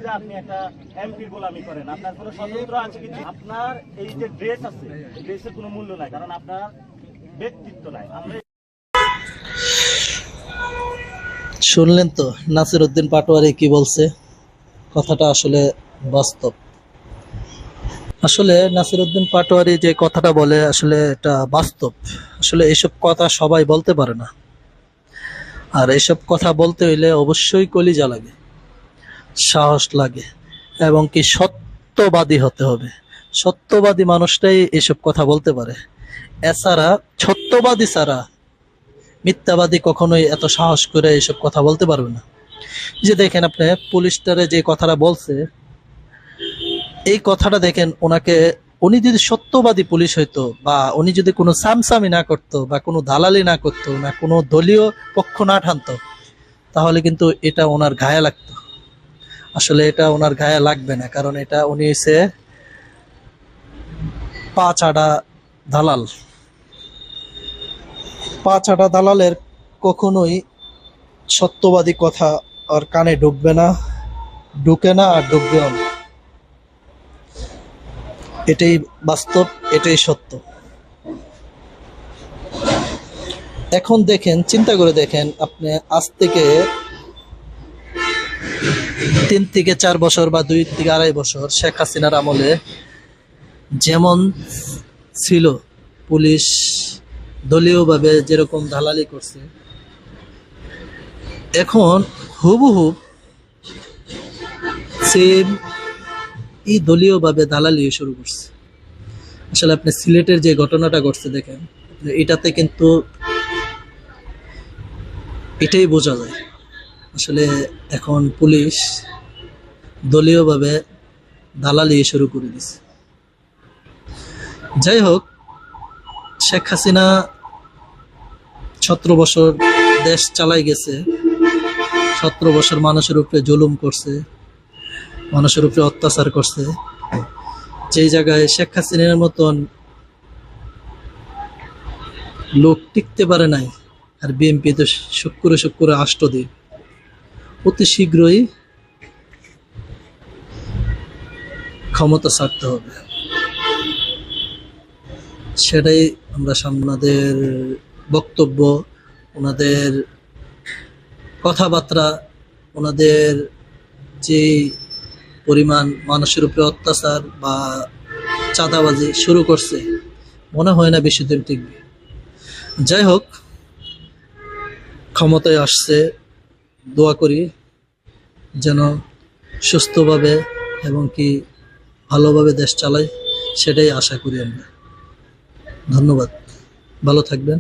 যে আপনি একটা এমপির গোলামি করেন, আপনার কোনো স্বতন্ত্র আছে কি? আপনার এই যে ড্রেস আছে, ড্রেসের কোনো মূল্য নাই, কারণ আপনার ব্যক্তিত্ব নাই। আমরা শুনলেন তো নাসির উদ্দিন পাটোয়ারি কি বলছে, কথাটা আসলে বাস্তব। আসলে নাসির উদ্দিন পাটোয়ারি যে কথাটা বলে আসলে এটা বাস্তব। আসলে এইসব কথা সবাই বলতে পারে না, আর এইসব কথা বলতে হইলে অবশ্যই কলিজা লাগে, সাহস লাগে, এবং কি সত্যবাদী হতে হবে। সত্যবাদী মানুষটাই এসব কথা বলতে পারে। এছাড়া সত্যবাদী ছাড়া মিথ্যাবাদী কখনোই এত সাহস করে এসব কথা বলতে পারবে না। যে দেখেন আপনি পুলিশটারে যে কথাটা বলছে, এই কথাটা দেখেন, উনি যদি সত্যবাদী পুলিশ হইতো, বা উনি যদি কোনো সামসামি না করতো, বা কোনো দালালি না করতো, না কোনো দলীয় পক্ষ না টানতো, তাহলে কিন্তু এটা ওনার গায়ে লাগতো। আসলে এটা ওনার গায়ে লাগবে না, কারণ এটা উনি হচ্ছে পা চাটা দালাল। পা চাটা দালালের কখনোই সত্যবাদী কথা আর কানে ঢুকবে না, ঢুকে না, আর ঢুকবেও না। এটাই বাস্তব, এটাই সত্য। এখন দেখেন, চিন্তা করে দেখেন, আপনি আজ থেকে 3 থেকে 4 বছর বা 2 থেকে 2.5 বছর শেখ হাসিনার আমলে যেমন ছিল, পুলিশ দলীয়ভাবে যেরকম দালালি করছে, এখন হুবহু সেম দলীয়ভাবে দালালি শুরু করছে। আসলে আপনি সিলেটের যে ঘটনাটা ঘটছে দেখেন, এটাতে কিন্তু এটাই বোঝা যায় আসলে এখন পুলিশ দলীয়ভাবে দালালি শুরু করে দিছে। যাই হোক, শেখ হাসিনা 17 বছর দেশ চালাই গেছে, 17 বছর মানুষের উপরে জুলুম করছে, মানুষের উপরে অত্যাচার করছে। যেই জায়গায় শেখ হাসিনার মতন লোক টিকতে পারে নাই, আর বিএনপি তো শুক্রে আষ্ট দিন, অতি শীঘ্রই ক্ষমতা ছাড়তে হবে। সেটাই আমরা ওনাদের বক্তব্য, ওনাদের কথাবার্তা, ওনাদের যে পরিমাণ মানুষের উপরে অত্যাচার বা চাঁদাবাজি শুরু করছে, মনে হয় না বেশি দিন টিকবে। যাই হোক, ক্ষমতায় আসছে, দোয়া করি যেন সুস্থভাবে এবং কি ভালোভাবে দেশ চালায়, সেটাই আশা করি আমরা। ধন্যবাদ, ভালো থাকবেন।